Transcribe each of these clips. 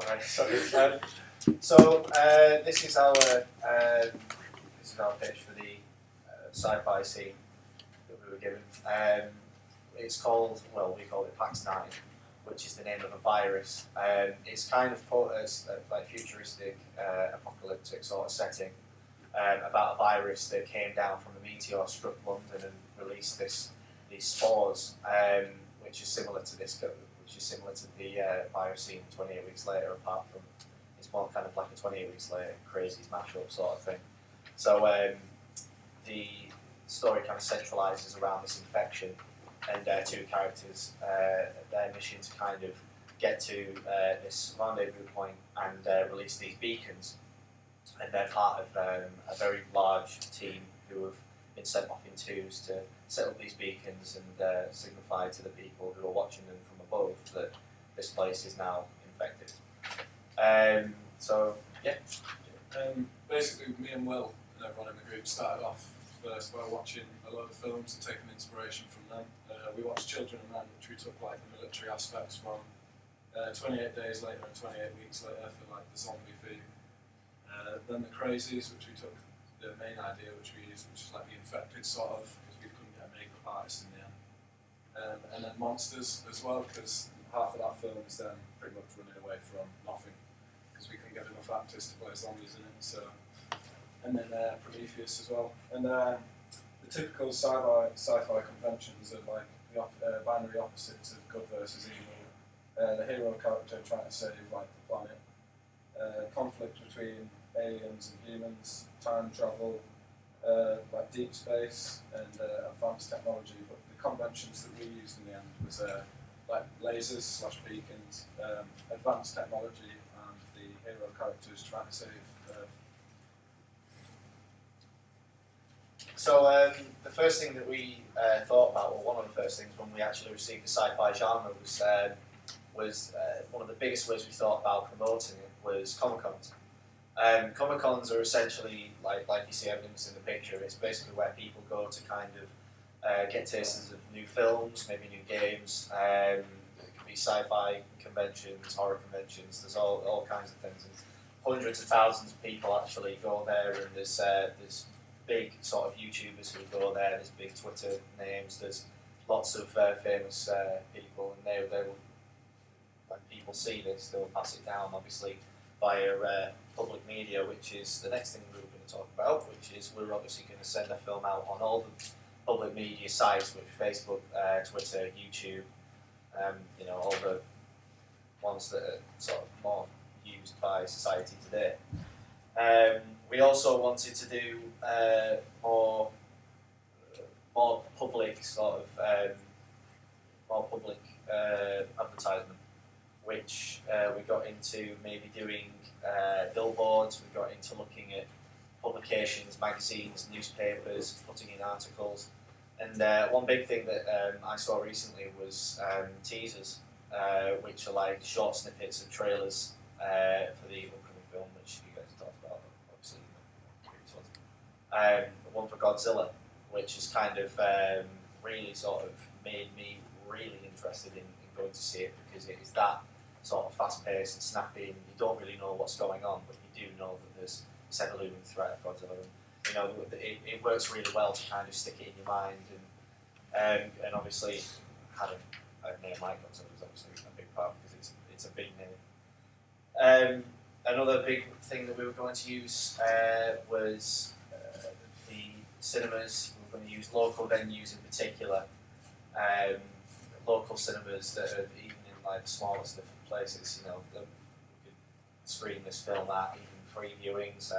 Alright, sorry. This is our pitch for the sci-fi scene that we were given. It's called, we call it Pax9, which is the name of a virus. It's kind of put as like futuristic, apocalyptic sort of setting about a virus that came down from a meteor, struck London, and released these spores, which is similar to the virus seen 28 weeks later. Apart from it's more kind of like a 28 weeks later crazy mashup sort of thing. So the story kind of centralises around this infection and two characters, their mission to kind of get to this rendezvous point and release these beacons. And they're part of a very large team who have been sent off in twos to set up these beacons and signify to the people who are watching them from above that this place is now infected. Basically, me and Will and everyone in the group started off first by watching a lot of films and taking inspiration from them. We watched Children of Men, which we took like the military aspects from. 28 Days Later and 28 Weeks Later for like the zombie theme. Then The Crazies, which we took the main idea which we used, which is like the infected sort of, because we couldn't get a makeup artist in the end. And then Monsters as well, because half of that film is them pretty much running away from nothing, because we couldn't get enough actors to play zombies in it. So, and then Prometheus as well. And the typical sci-fi conventions are like the binary opposites of good versus evil. The hero character trying to save like the planet. Conflict between aliens and humans, time travel, like deep space and advanced technology. But the conventions that we used in the end was like lasers / beacons, advanced technology, and the hero characters trying to save Earth. So the first thing that we thought about, or one of the first things when we actually received the sci-fi genre was one of the biggest ways we thought about promoting it was Comic-Cons. Comic-Cons are essentially, like you see evidence in the picture, it's basically where people go to kind of get tastings of new films, maybe new games. It could be sci-fi conventions, horror conventions, there's all kinds of things. And hundreds of thousands of people actually go there, and there's big sort of YouTubers who go there, there's big Twitter names, there's lots of famous people, and they will, when people see this, they'll pass it down, obviously, via public media, which is the next thing we're going to talk about, which is we're obviously going to send a film out on all the public media sites, which Facebook, Twitter, YouTube, all the ones that are sort of more used by society today. We also wanted to do more public sort of advertisement, which we got into maybe doing billboards, we got into looking at publications, magazines, newspapers, putting in articles. And one big thing that I saw recently was teasers, which are like short snippets of trailers for the upcoming film, which you guys talked about, obviously, in the previous ones. One for Godzilla, which is kind of really sort of made me really interested in going to see it, because it is that sort of fast-paced and snappy, and you don't really know what's going on, but you do know that there's this ever-looming threat of Godzilla. And, it works really well to kind of stick it in your mind, and obviously having a name like Godzilla is obviously a big part, because it's a big name. Another big thing that we were going to use was the cinemas. We were going to use local venues in particular, local cinemas that are even in like the smallest of places. That we could screen this film at, even free viewings.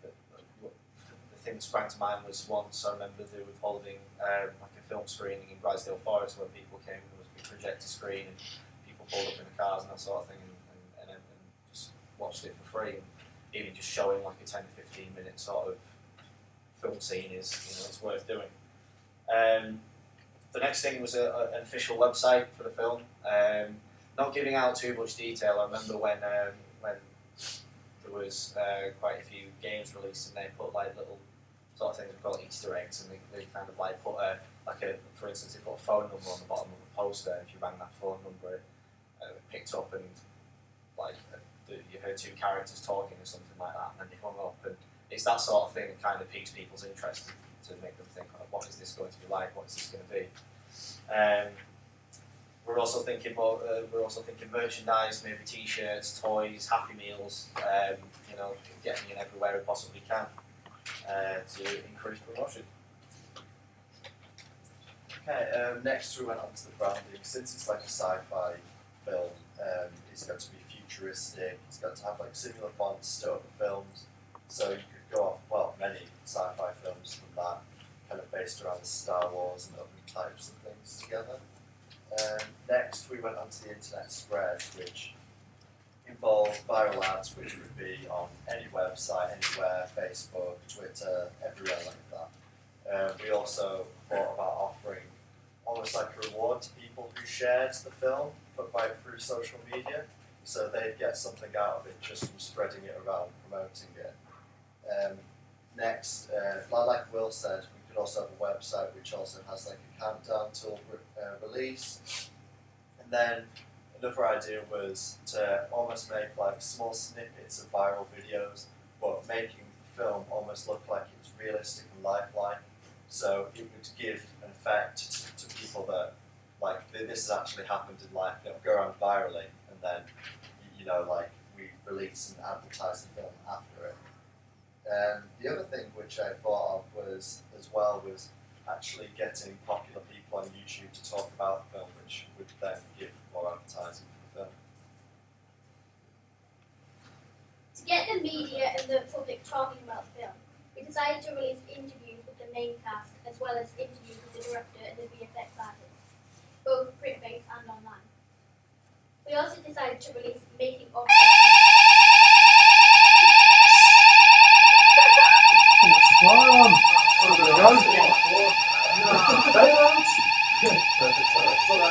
The thing that sprang to mind was once I remember they were holding like a film screening in Grisdale Forest, where people came, there was a big projector screen, and people pulled up in the cars and that sort of thing, and just watched it for free. And even just showing like a 10 to 15 minute sort of film scene is, it's worth doing. The next thing was an official website for the film. Not giving out too much detail. I remember when there was quite a few games released, and they put like little sort of things we call Easter eggs, and they kind of like put for instance, they put a phone number on the bottom of a poster. If you rang that phone number, it picked up, and like you heard two characters talking or something like that, and then they hung up, and it's that sort of thing that kind of piques people's interest to make them think, oh, what is this going to be like? What is this going to be? We're also thinking more. We're also thinking merchandise, maybe T-shirts, toys, Happy Meals. You know, getting in everywhere we possibly can to encourage promotion. Okay, next we went on to the branding. Since it's like a sci-fi film, it's got to be futuristic, it's got to have like similar fonts to other films. So you could go off, well, many sci-fi films from that, kind of based around the Star Wars and other types of things together. Next we went on to the internet spread, which involved viral ads, which would be on any website, anywhere, Facebook, Twitter, everywhere like that. We also thought about offering almost like a reward to people who shared the film, but by through social media, so they'd get something out of it just from spreading it around, promoting it. Next, like Will said, we could also have a website which also has like a countdown till release. And then another idea was to almost make like small snippets of viral videos, but making the film almost look like it was realistic and lifelike. So it would give an effect to people that like this has actually happened in life. It'll go around virally, and then you know like we release and advertise the film after it. The other thing which I thought of was actually getting popular people on YouTube to talk about the film, which would then give more advertising for the film. To get the media and the public talking about the film, we decided to release interviews with the main cast as well as interviews with the director and the VFX artist, both print-based and online. We also decided to release making of Perfect.